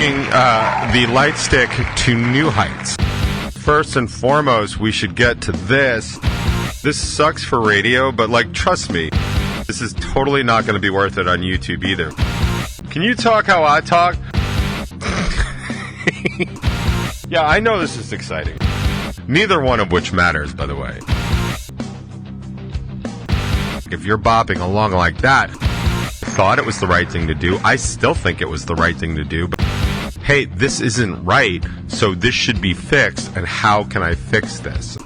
taking the Lightstick to new heights. First and foremost, we should get to this. This sucks for radio, but, like, trust me, this is totally not going to be worth it on YouTube either. Can you talk how I talk? Yeah, I know this is exciting. Neither one of which matters, by the way. If you're bopping along like that, thought it was the right thing to do. I still think it was the right thing to do. But hey, this isn't right, so this should be fixed, and how can I fix this?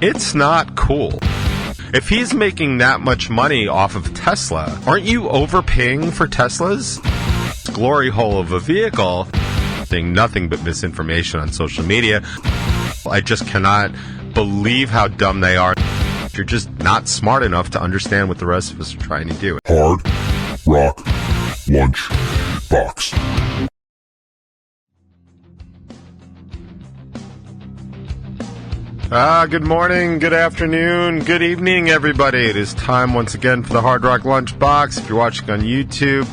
It's not cool. If he's making that much money off of Tesla, aren't you overpaying for Teslas? Glory hole of a vehicle, saying nothing but misinformation on social media. I just cannot believe how dumb they are. You're just not smart enough to understand what the rest of us are trying to do. Hard Rock Lunchbox. Good morning, good afternoon, good evening, everybody. It is time once again for the Hard Rock Lunchbox. If you're watching on YouTube,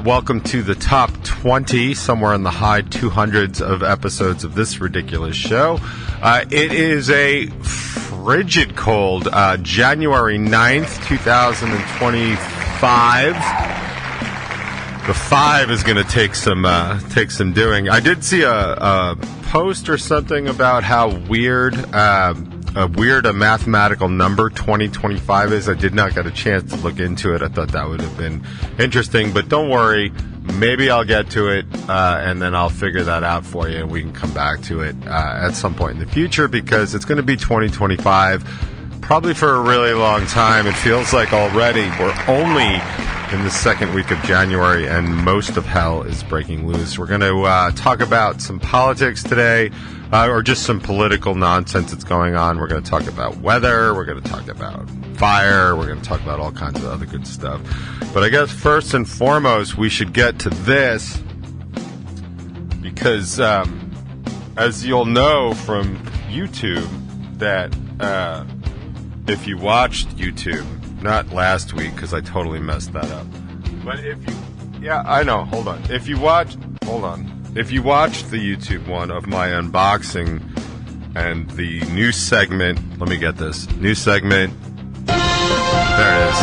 welcome to the top 20, somewhere in the high 200s of episodes of this ridiculous show. It is a frigid cold January 9th, 2025. The 5 is going to take some doing. I did see a post or something about how weird a mathematical number 2025 is. I did not get a chance to look into it. I thought that would have been interesting, but don't worry. Maybe I'll get to it, and then I'll figure that out for you, and we can come back to it at some point in the future, because it's going to be 2025 probably for a really long time. It feels like already we're only in the second week of January, and most of hell is breaking loose. We're going to talk about some politics today, or just some political nonsense that's going on. We're going to talk about weather. We're going to talk about fire. We're going to talk about all kinds of other good stuff. But I guess first and foremost, we should get to this, because as you'll know from YouTube, that if you watched YouTube, not last week, because I totally messed that up. But if you watched the YouTube one of my unboxing and the new segment, let me get this, new segment, there it is,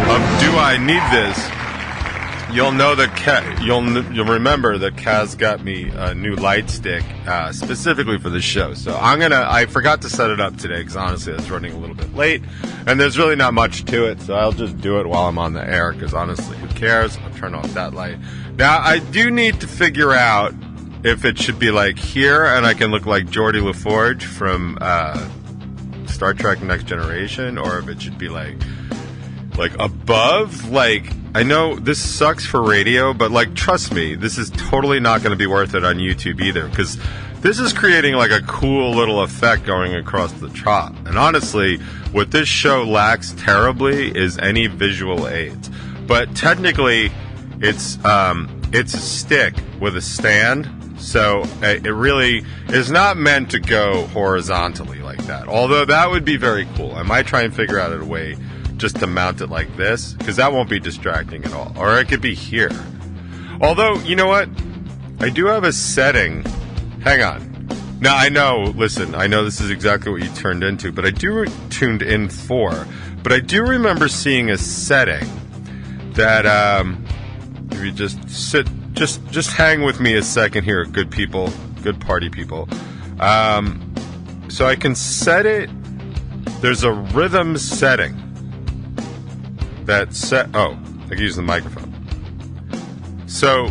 of Do I Need This? You'll know that you'll remember that Kaz got me a new Lightstick specifically for the show. So I forgot to set it up today, because honestly it's running a little bit late, and there's really not much to it. So I'll just do it while I'm on the air, because honestly, who cares? I'll turn off that light. Now I do need to figure out if it should be like here, and I can look like Geordie LaForge from Star Trek Next Generation, or if it should be like above, like. I know this sucks for radio, but, like, trust me, this is totally not going to be worth it on YouTube either, because this is creating, like, a cool little effect going across the top. And honestly, what this show lacks terribly is any visual aids. But technically, it's a stick with a stand, so it really is not meant to go horizontally like that. Although that would be very cool. I might try and figure out a way just to mount it like this, because that won't be distracting at all. Or it could be here. Although, you know what? I do have a setting. Hang on. Now, I know this is exactly what you tuned into, but I do tuned in for. But I do remember seeing a setting that, if you just sit, just hang with me a second here, good people, good party people. So I can set it, there's a rhythm setting. I can use the microphone. So,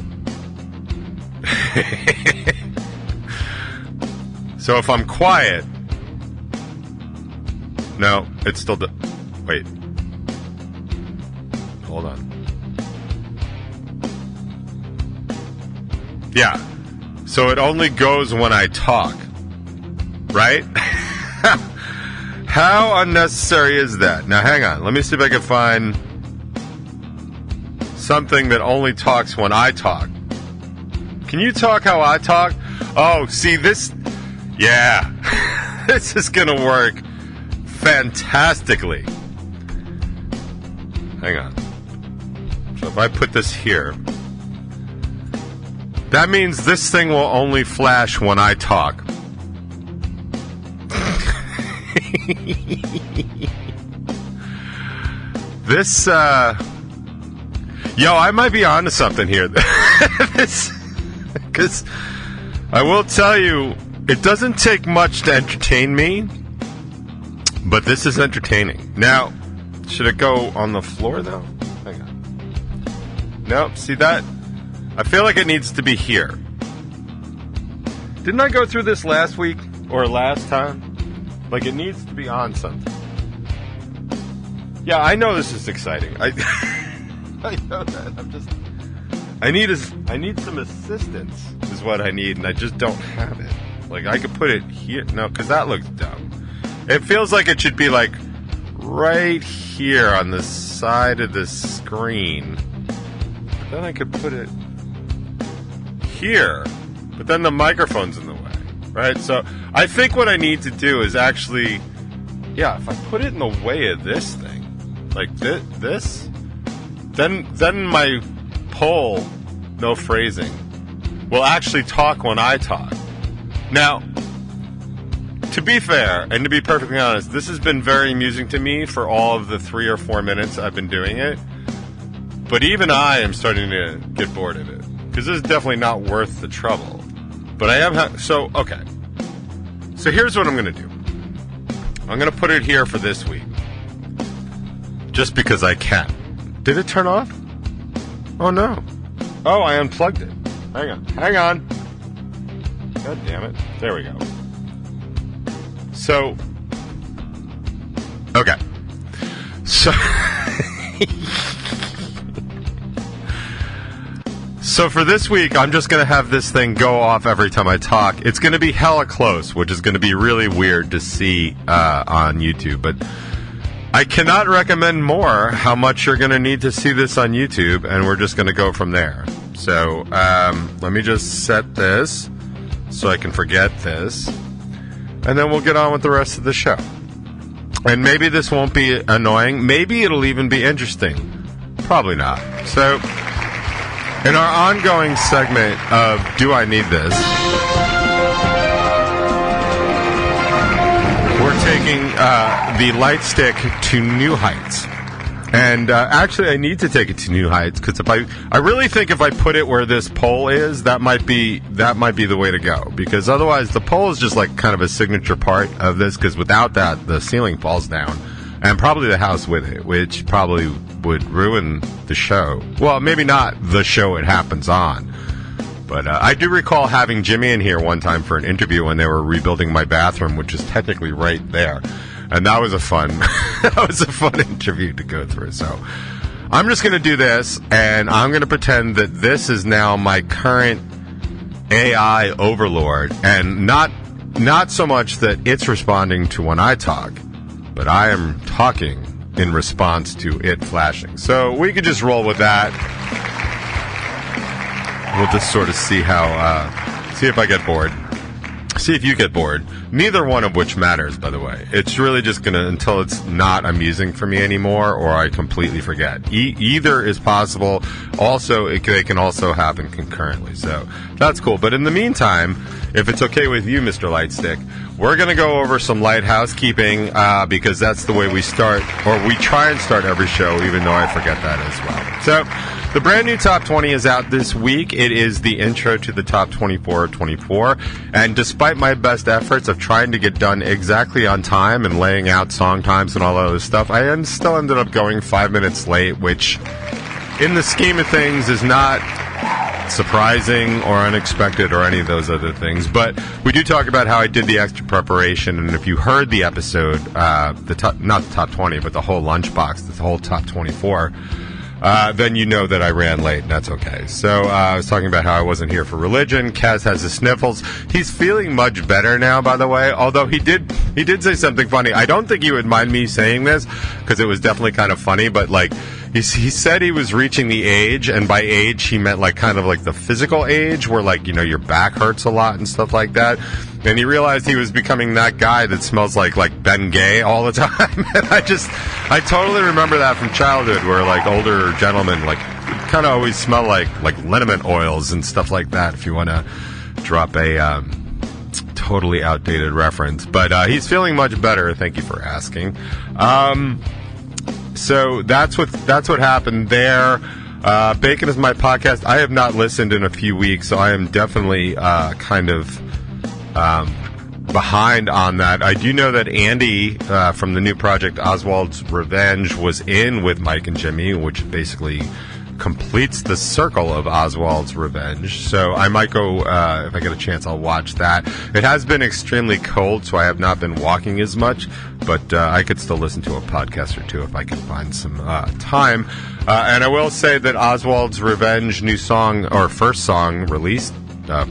so if I'm quiet, no, it's still, wait, hold on. Yeah, so it only goes when I talk, right? How unnecessary is that? Now, hang on. Let me see if I can find something that only talks when I talk. Can you talk how I talk? Oh, see this? Yeah. This is going to work fantastically. Hang on. So if I put this here, That means this thing will only flash when I talk. This, yo, I might be onto something here. Because I will tell you, it doesn't take much to entertain me, but this is entertaining. Now, should it go on the floor, though? Hang on. Nope, see that? I feel like it needs to be here. Didn't I go through this last week or last time? Like, it needs to be on something. Yeah, I know this is exciting. I know that. I need some assistance is what I need, and I just don't have it. Like, I could put it here. No, because that looks dumb. It feels like it should be, like, right here on the side of the screen. But then I could put it here. But then the microphone's in the way, right? So I think what I need to do is actually, yeah, if I put it in the way of this thing, like this, then my poll, no phrasing, will actually talk when I talk. Now, to be fair, and to be perfectly honest, this has been very amusing to me for all of the 3 or 4 minutes I've been doing it. But even I am starting to get bored of it. Because this is definitely not worth the trouble. But I am... okay. So here's what I'm going to do. I'm going to put it here for this week. Just because I can. Did it turn off? Oh, no. Oh, I unplugged it. Hang on. God damn it. There we go. So... okay. So... So for this week, I'm just going to have this thing go off every time I talk. It's going to be hella close, which is going to be really weird to see on YouTube. But I cannot recommend more how much you're going to need to see this on YouTube, and we're just going to go from there. So let me just set this so I can forget this, and then we'll get on with the rest of the show. And maybe this won't be annoying. Maybe it'll even be interesting. Probably not. So... in our ongoing segment of Do I Need This, we're taking the Lightstick to new heights. And actually, I need to take it to new heights because I really think if I put it where this pole is, that might be the way to go. Because otherwise, the pole is just like kind of a signature part of this. Because without that, the ceiling falls down, and probably the house with it, which probably would ruin the show. Well, maybe not the show it happens on. But I do recall having Jimmy in here one time for an interview when they were rebuilding my bathroom, which is technically right there. And that was a fun interview to go through. So I'm just going to do this, and I'm going to pretend that this is now my current AI overlord, and not so much that it's responding to when I talk, but I am talking in response to it flashing. So we could just roll with that. We'll just sort of see if I get bored. See if you get bored. Neither one of which matters, by the way. It's really just going to, until it's not amusing for me anymore, or I completely forget. Either is possible. Also, they can also happen concurrently. So that's cool. But in the meantime, if it's okay with you, Mr. Lightstick, we're going to go over some light housekeeping because that's the way we start, or we try and start every show, even though I forget that as well. So the brand new Top 20 is out this week. It is the intro to the Top 24. And despite my best efforts of trying to get done exactly on time and laying out song times and all that other stuff, I still ended up going 5 minutes late, which in the scheme of things is not surprising or unexpected or any of those other things. But we do talk about how I did the extra preparation, and if you heard the episode, not the Top 20, but the whole lunchbox, the whole Top 24, then you know that I ran late, and that's okay. So I was talking about how I wasn't here for religion. Kaz has the sniffles. He's feeling much better now, by the way, although he did say something funny. I don't think he would mind me saying this, because it was definitely kind of funny, but like, he said he was reaching the age, and by age he meant like kind of like the physical age where like, you know, your back hurts a lot and stuff like that. And he realized he was becoming that guy that smells like Ben Gay all the time. And I totally remember that from childhood, where like older gentlemen like, kind of always smell like liniment oils and stuff like that, if you want to drop a totally outdated reference. But he's feeling much better. Thank you for asking. So that's what happened there. Bacon is my podcast. I have not listened in a few weeks, so I am definitely kind of behind on that. I do know that Andy from the new project Oswald's Revenge was in with Mike and Jimmy, which basically completes the circle of Oswald's Revenge. So I might go, if I get a chance, I'll watch that. It has been extremely cold, so I have not been walking as much, but I could still listen to a podcast or two if I can find some time. And I will say that Oswald's Revenge new song, or first song released,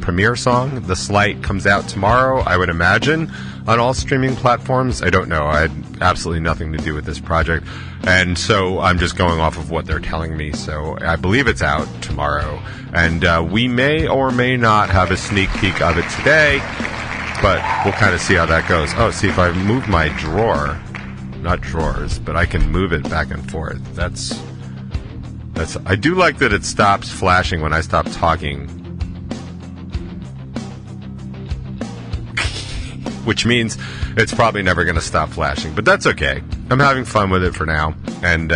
premiere song, The Slight, comes out tomorrow, I would imagine, on all streaming platforms. I don't know. I had absolutely nothing to do with this project, and so I'm just going off of what they're telling me. So I believe it's out tomorrow, and we may or may not have a sneak peek of it today, but we'll kind of see how that goes. Oh, see, if I move my drawer, not drawers, but I can move it back and forth. That's I do like that it stops flashing when I stop talking, which means it's probably never going to stop flashing. But that's okay. I'm having fun with it for now, and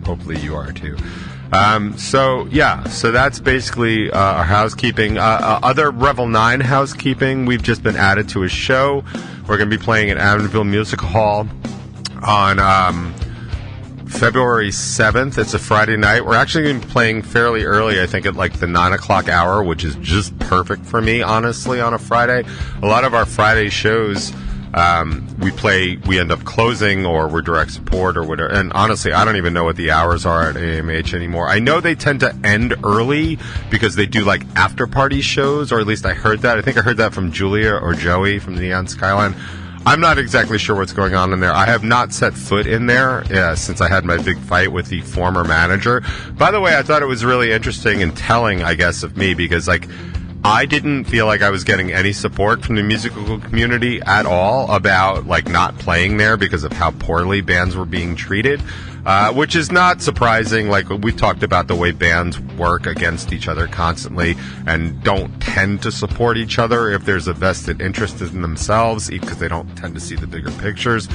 hopefully you are too. So that's basically our housekeeping. Other Revel 9 housekeeping, we've just been added to a show. We're going to be playing at Amityville Music Hall on February 7th. It's a Friday night. We're actually going to be playing fairly early, I think at like the 9 o'clock hour, which is just perfect for me, honestly, on a Friday. A lot of our Friday shows, we end up closing, or we're direct support or whatever. And honestly, I don't even know what the hours are at AMH anymore. I know they tend to end early because they do like after party shows, or at least I heard that. I think I heard that from Julia or Joey from Neon Skyline. I'm not exactly sure what's going on in there. I have not set foot in there since I had my big fight with the former manager. By the way, I thought it was really interesting and telling, I guess, of me, because I didn't feel like I was getting any support from the musical community at all about not playing there because of how poorly bands were being treated, which is not surprising. We've talked about the way bands work against each other constantly and don't tend to support each other if there's a vested interest in themselves, because they don't tend to see the bigger pictures.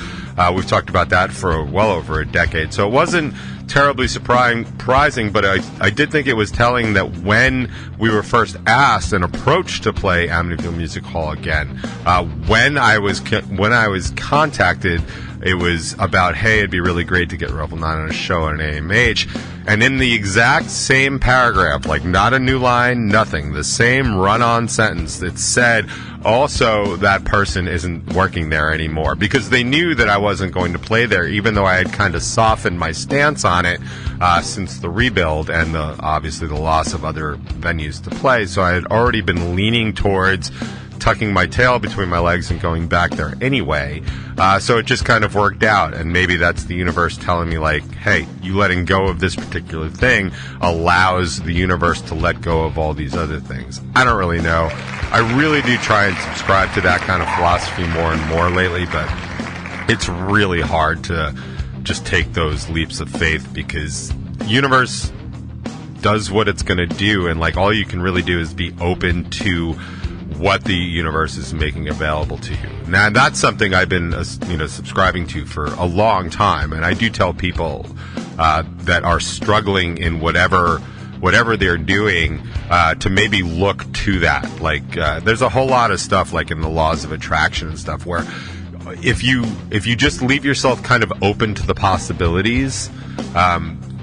We've talked about that for well over a decade, so it wasn't terribly surprising, but I did think it was telling that when we were first asked and approached to play Amityville Music Hall again, when I was contacted, it was about, hey, it'd be really great to get Revel 9 on a show at AMH. And in the exact same paragraph, not a new line, nothing, the same run-on sentence, it said, also, that person isn't working there anymore, because they knew that I wasn't going to play there, even though I had kind of softened my stance on it since the rebuild and obviously the loss of other venues to play. So I had already been leaning towards tucking my tail between my legs and going back there anyway. So it just kind of worked out, and maybe that's the universe telling me, hey, you letting go of this particular thing allows the universe to let go of all these other things. I don't really know. I really do try and subscribe to that kind of philosophy more and more lately, but it's really hard to just take those leaps of faith, because the universe does what it's going to do, and all you can really do is be open to what the universe is making available to you. Now, that's something I've been subscribing to for a long time, and I do tell people that are struggling in whatever they're doing to maybe look to that. There's a whole lot of stuff in the laws of attraction and stuff where if you just leave yourself kind of open to the possibilities,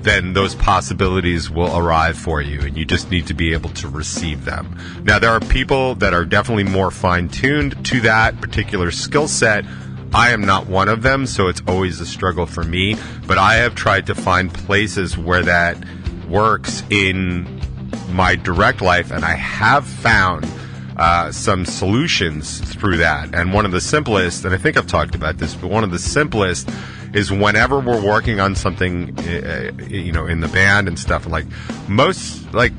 then those possibilities will arrive for you, and you just need to be able to receive them. Now, there are people that are definitely more fine-tuned to that particular skill set. I am not one of them, so it's always a struggle for me, but I have tried to find places where that works in my direct life, and I have found some solutions through that. And one of the simplest, and I think I've talked about this, but one of the simplest is whenever we're working on something, in the band and stuff, most, upper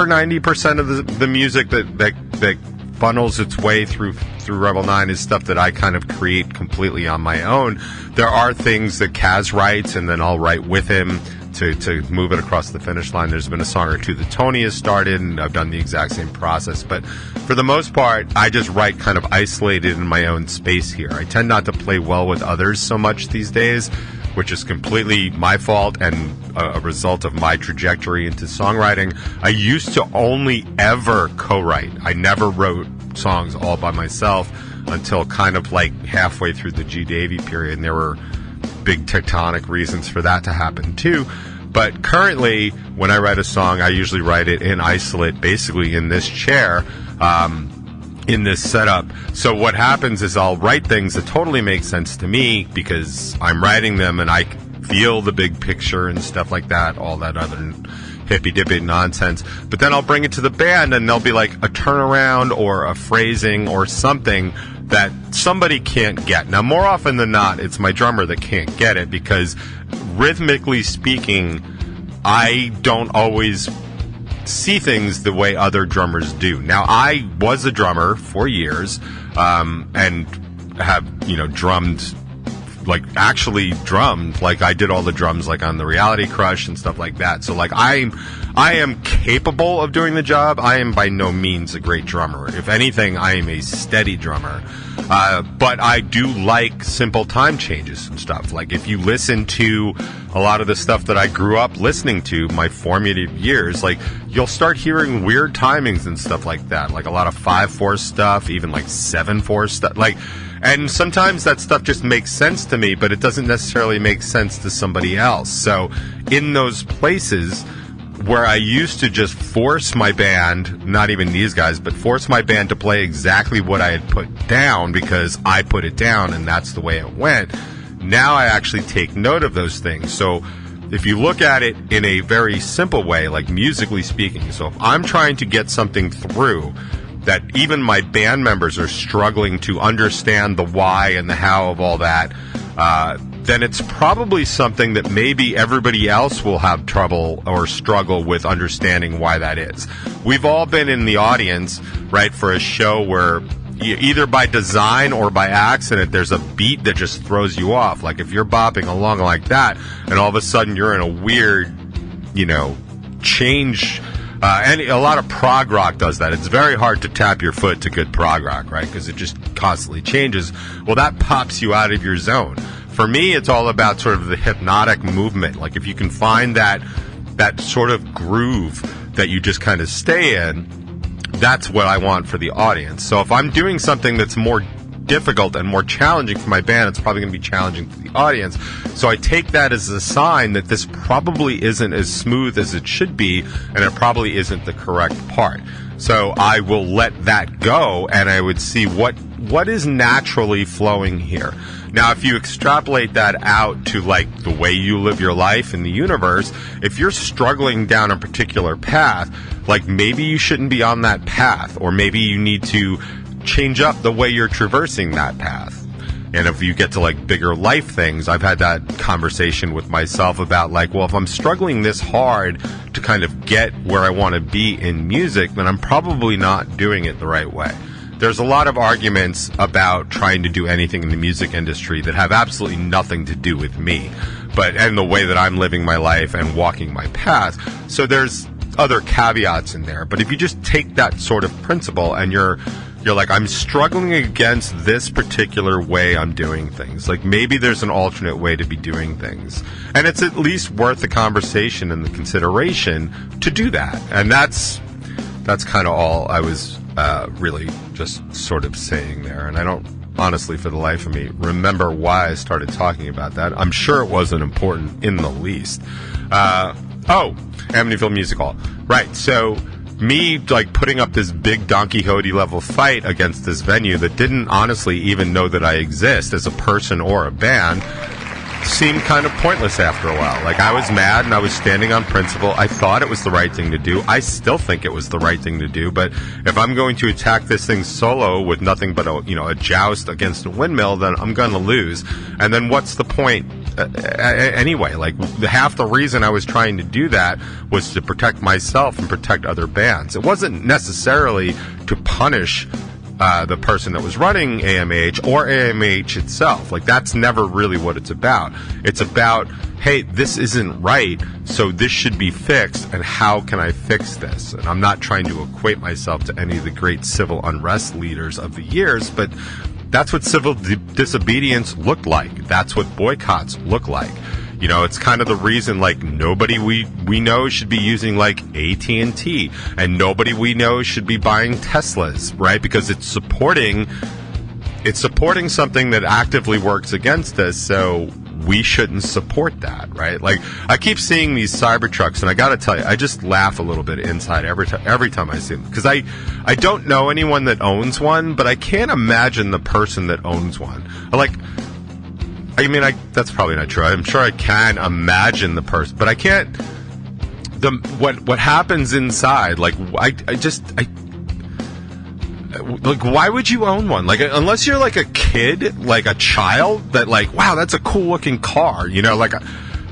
90% of the music that funnels its way through Revel 9 is stuff that I kind of create completely on my own. There are things that Kaz writes, and then I'll write with him, to move it across the finish line. There's been a song or two that Tony has started, and I've done the exact same process. But for the most part, I just write kind of isolated in my own space here. I tend not to play well with others so much these days, which is completely my fault and a result of my trajectory into songwriting. I used to only ever co-write. I never wrote songs all by myself until kind of like halfway through the G. Davy period, and there were big tectonic reasons for that to happen too. But currently, when I write a song, I usually write it in isolate, basically in this chair, in this setup. So what happens is I'll write things that totally make sense to me because I'm writing them and I feel the big picture and stuff like that, all that other hippy-dippy nonsense. But then I'll bring it to the band and there'll be like a turnaround or a phrasing or something that somebody can't get. Now, more often than not, it's my drummer that can't get it because rhythmically speaking, I don't always see things the way other drummers do. Now, I was a drummer for years and have, drummed, like actually drummed, like I did all the drums like on the Reality Crush and stuff like that. So like I am capable of doing the job. I am by no means a great drummer. If anything, I am a steady drummer. But I do like simple time changes and stuff. Like if you listen to a lot of the stuff that I grew up listening to, my formative years, like you'll start hearing weird timings and stuff like that. Like a lot of 5/4 stuff, even like 7/4 stuff. And sometimes that stuff just makes sense to me, but it doesn't necessarily make sense to somebody else. So in those places where I used to just force my band, not even these guys, but force my band to play exactly what I had put down because I put it down and that's the way it went, now I actually take note of those things. So if you look at it in a very simple way, like musically speaking, so if I'm trying to get something through that even my band members are struggling to understand the why and the how of all that, then it's probably something that maybe everybody else will have trouble or struggle with understanding why that is. We've all been in the audience, right, for a show where either by design or by accident there's a beat that just throws you off. Like if you're bopping along like that and all of a sudden you're in a weird, change. And a lot of prog rock does that. It's very hard to tap your foot to good prog rock, right? Because it just constantly changes. Well, that pops you out of your zone. For me, it's all about sort of the hypnotic movement. Like if you can find that sort of groove that you just kind of stay in, that's what I want for the audience. So if I'm doing something that's more difficult and more challenging for my band, it's probably going to be challenging to the audience. So I take that as a sign that this probably isn't as smooth as it should be, and it probably isn't the correct part. So I will let that go, and I would see what is naturally flowing here. Now, if you extrapolate that out to like the way you live your life in the universe, if you're struggling down a particular path, like maybe you shouldn't be on that path, or maybe you need to change up the way you're traversing that path. And if you get to like bigger life things, I've had that conversation with myself about like, well, if I'm struggling this hard to kind of get where I want to be in music, then I'm probably not doing it the right way. There's a lot of arguments about trying to do anything in the music industry that have absolutely nothing to do with me, and the way that I'm living my life and walking my path. So there's other caveats in there. But if you just take that sort of principle and you're like, I'm struggling against this particular way I'm doing things. Like maybe there's an alternate way to be doing things. And it's at least worth the conversation and the consideration to do that. And that's kind of all I was really just sort of saying there. And I don't honestly, for the life of me, remember why I started talking about that. I'm sure it wasn't important in the least. Amityville Music Hall. Right, so me like putting up this big Don Quixote level fight against this venue that didn't honestly even know that I exist as a person or a band seemed kind of pointless after a while. Like I was mad and I was standing on principle. I thought it was the right thing to do. I still think it was the right thing to do. But if I'm going to attack this thing solo with nothing but a joust against a windmill, then I'm going to lose. And then what's the point anyway? Like half the reason I was trying to do that was to protect myself and protect other bands. It wasn't necessarily to punish the person that was running AMH or AMH itself. Like, that's never really what it's about. It's about, hey, this isn't right, so this should be fixed, and how can I fix this? And I'm not trying to equate myself to any of the great civil unrest leaders of the years, but that's what civil disobedience looked like. That's what boycotts look like. You know, it's kind of the reason, like, nobody we know should be using, like, AT&T, and nobody we know should be buying Teslas, right? Because it's supporting something that actively works against us, so we shouldn't support that, right? Like, I keep seeing these Cybertrucks, and I gotta tell you, I just laugh a little bit inside every time I see them, because I don't know anyone that owns one, but I can't imagine the person that owns one. That's probably not true. I'm sure I can imagine the person, but I can't. What happens inside? Like, why would you own one? Like, unless you're like a kid, like a child, that like, wow, that's a cool looking car. You know, like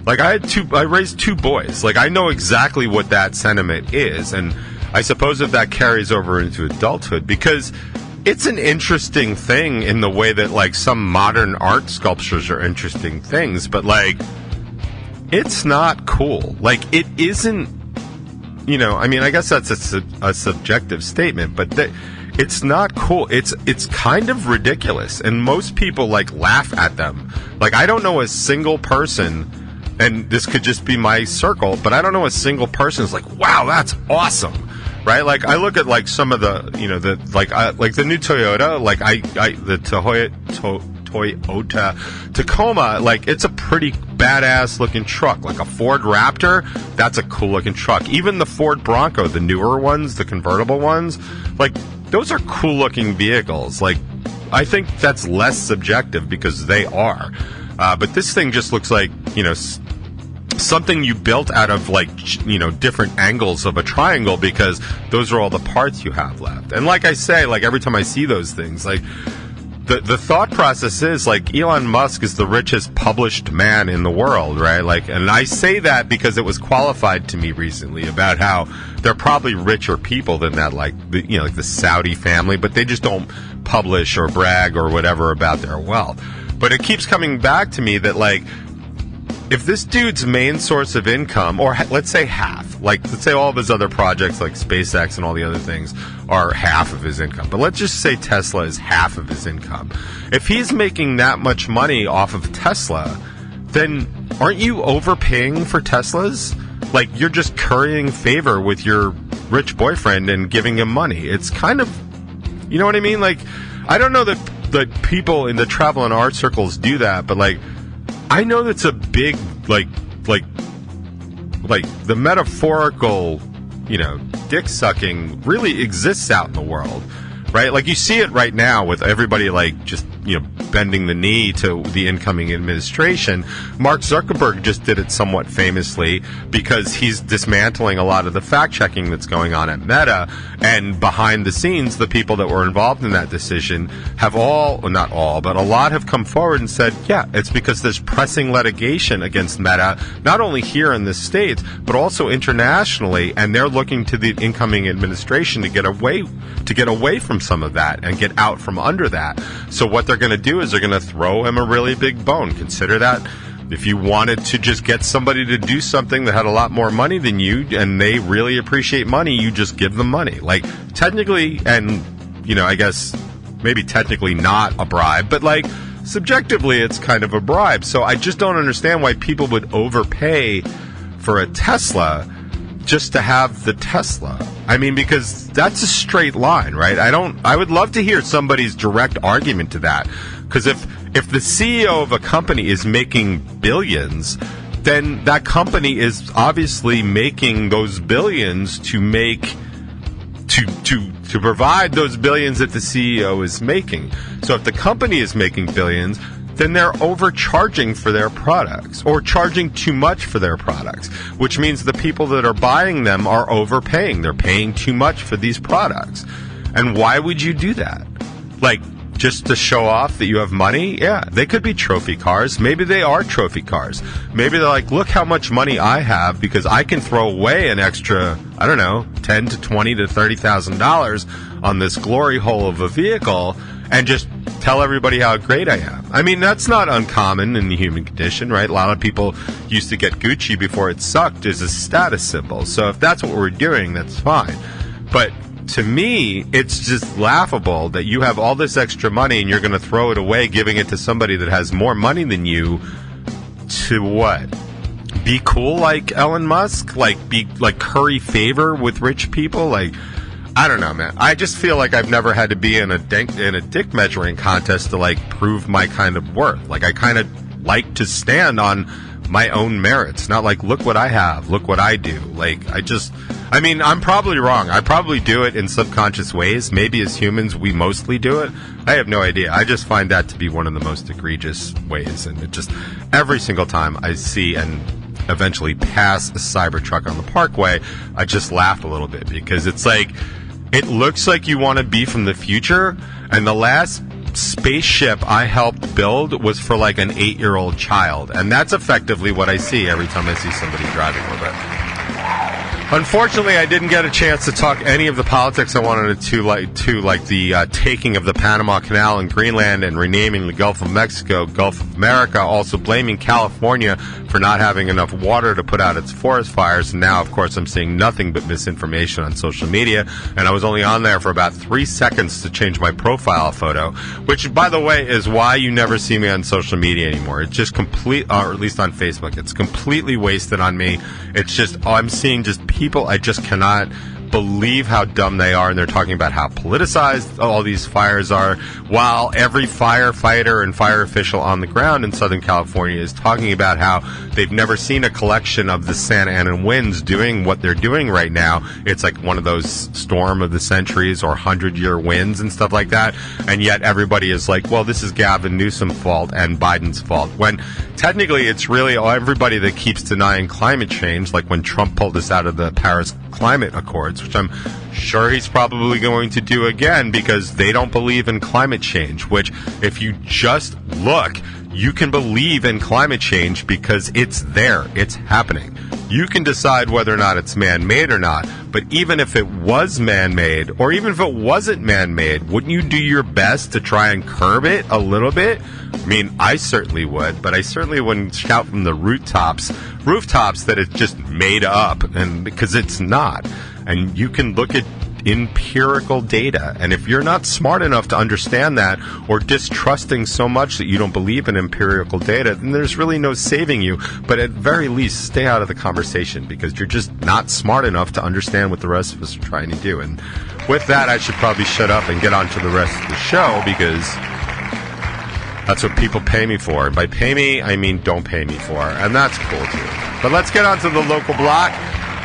I raised 2 boys. Like, I know exactly what that sentiment is, and I suppose if that carries over into adulthood, because it's an interesting thing in the way that, like, some modern art sculptures are interesting things, but, like, it's not cool. Like, it isn't, you know, I mean, I guess that's a subjective statement, but it's not cool. It's kind of ridiculous, and most people, like, laugh at them. Like, I don't know a single person, and this could just be my circle, but I don't know a single person who's like, wow, that's awesome. Right, like, I look at, like, some of the, you know, like the new Toyota, like the Toyota Tacoma, like, it's a pretty badass looking truck. Like a Ford Raptor, that's a cool looking truck. Even the Ford Bronco, the newer ones, the convertible ones, like, those are cool looking vehicles. Like, I think that's less subjective because they are. But this thing just looks like, you know, something you built out of, like, you know, different angles of a triangle, because those are all the parts you have left. And like I say, like, every time I see those things, like, the thought process is, like, Elon Musk is the richest published man in the world, right? Like, and I say that because it was qualified to me recently about how they're probably richer people than that, like, you know, like the Saudi family, but they just don't publish or brag or whatever about their wealth. But it keeps coming back to me that, like, if this dude's main source of income, or let's say half, like, let's say all of his other projects like SpaceX and all the other things are half of his income, but let's just say Tesla is half of his income. If he's making that much money off of Tesla, then aren't you overpaying for Teslas? Like, you're just currying favor with your rich boyfriend and giving him money. It's kind of, you know what I mean? Like, I don't know that people in the travel and art circles do that, but, like, I know that's a big, like the metaphorical, you know, dick sucking really exists out in the world, right? Like, you see it right now with everybody, like, just, you know, bending the knee to the incoming administration. Mark Zuckerberg just did it somewhat famously because he's dismantling a lot of the fact-checking that's going on at Meta, and behind the scenes, the people that were involved in that decision have all, well, not all, but a lot have come forward and said, yeah, it's because there's pressing litigation against Meta, not only here in the States, but also internationally, and they're looking to the incoming administration to get away from some of that and get out from under that. So what they're going to do is they're going to throw him a really big bone. Consider that if you wanted to just get somebody to do something that had a lot more money than you, and they really appreciate money, you just give them money. Like, technically, and, you know, I guess maybe technically not a bribe, but, like, subjectively it's kind of a bribe. So I just don't understand why people would overpay for a Tesla just to have the Tesla. I mean, because that's a straight line, right? I would love to hear somebody's direct argument to that. Because if the CEO of a company is making billions, then that company is obviously making those billions to provide those billions that the CEO is making. So if the company is making billions, then they're overcharging for their products, or charging too much for their products, which means the people that are buying them are overpaying. They're paying too much for these products. And why would you do that? Like, just to show off that you have money? Yeah, they could be trophy cars. Maybe they are trophy cars. Maybe they're like, look how much money I have because I can throw away an extra, I don't know, $10 to $20 to $30,000 on this glory hole of a vehicle and just tell everybody how great I am. I mean, that's not uncommon in the human condition, right? A lot of people used to get Gucci before it sucked as a status symbol. So if that's what we're doing, that's fine. But to me, it's just laughable that you have all this extra money and you're going to throw it away, giving it to somebody that has more money than you to what? Be cool like Elon Musk? Like curry favor with rich people? Like, I don't know, man. I just feel like I've never had to be in a dick measuring contest to like prove my kind of worth. Like, I kind of like to stand on my own merits, not like, look what I have, look what I do. Like, I mean, I'm probably wrong. I probably do it in subconscious ways. Maybe as humans, we mostly do it. I have no idea. I just find that to be one of the most egregious ways. And it just, every single time I see and eventually pass a Cybertruck on the parkway, I just laugh a little bit because it's like, it looks like you want to be from the future. And the last spaceship I helped build was for like an 8-year-old child. And that's effectively what I see every time I see somebody driving with it. Unfortunately, I didn't get a chance to talk any of the politics I wanted to, like the taking of the Panama Canal in Greenland and renaming the Gulf of Mexico Gulf of America, also blaming California for not having enough water to put out its forest fires. And now, of course, I'm seeing nothing but misinformation on social media, and I was only on there for about 3 seconds to change my profile photo, which, by the way, is why you never see me on social media anymore. It's just complete, or at least on Facebook, it's completely wasted on me. It's just, I'm seeing just people, I just cannot believe how dumb they are, and they're talking about how politicized all these fires are, while every firefighter and fire official on the ground in Southern California is talking about how they've never seen a collection of the Santa Ana winds doing what they're doing right now. It's like one of those storm of the centuries or 100-year winds and stuff like that, and yet everybody is like, well, this is Gavin Newsom's fault and Biden's fault, when technically it's really everybody that keeps denying climate change, like when Trump pulled us out of the Paris Climate Accords, which I'm sure he's probably going to do again because they don't believe in climate change, which if you just look, you can believe in climate change because it's there, it's happening. You can decide whether or not it's man-made or not, but even if it was man-made, or even if it wasn't man-made, wouldn't you do your best to try and curb it a little bit? I mean, I certainly would, but I certainly wouldn't shout from the rooftops that it's just made up, and because it's not. And you can look at empirical data, and if you're not smart enough to understand that, or distrusting so much that you don't believe in empirical data, then there's really no saving you. But at very least, stay out of the conversation because you're just not smart enough to understand what the rest of us are trying to do. And with that, I should probably shut up and get on to the rest of the show because that's what people pay me for. And by pay me, I mean don't pay me for, and that's cool too. But let's get on to the local block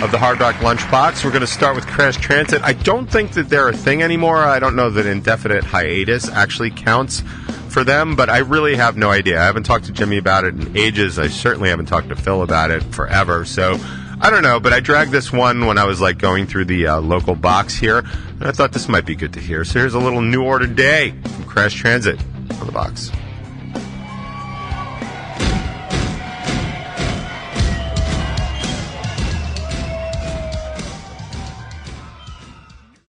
of the Hard Rock Lunchbox. We're going to start with Crash Transit. I don't think that they're a thing anymore. I don't know that indefinite hiatus actually counts for them, but I really have no idea. I haven't talked to Jimmy about it in ages. I certainly haven't talked to Phil about it forever. So I don't know, but I dragged this one when I was like going through the local box here, and I thought this might be good to hear. So here's a little New Order Day from Crash Transit on the box.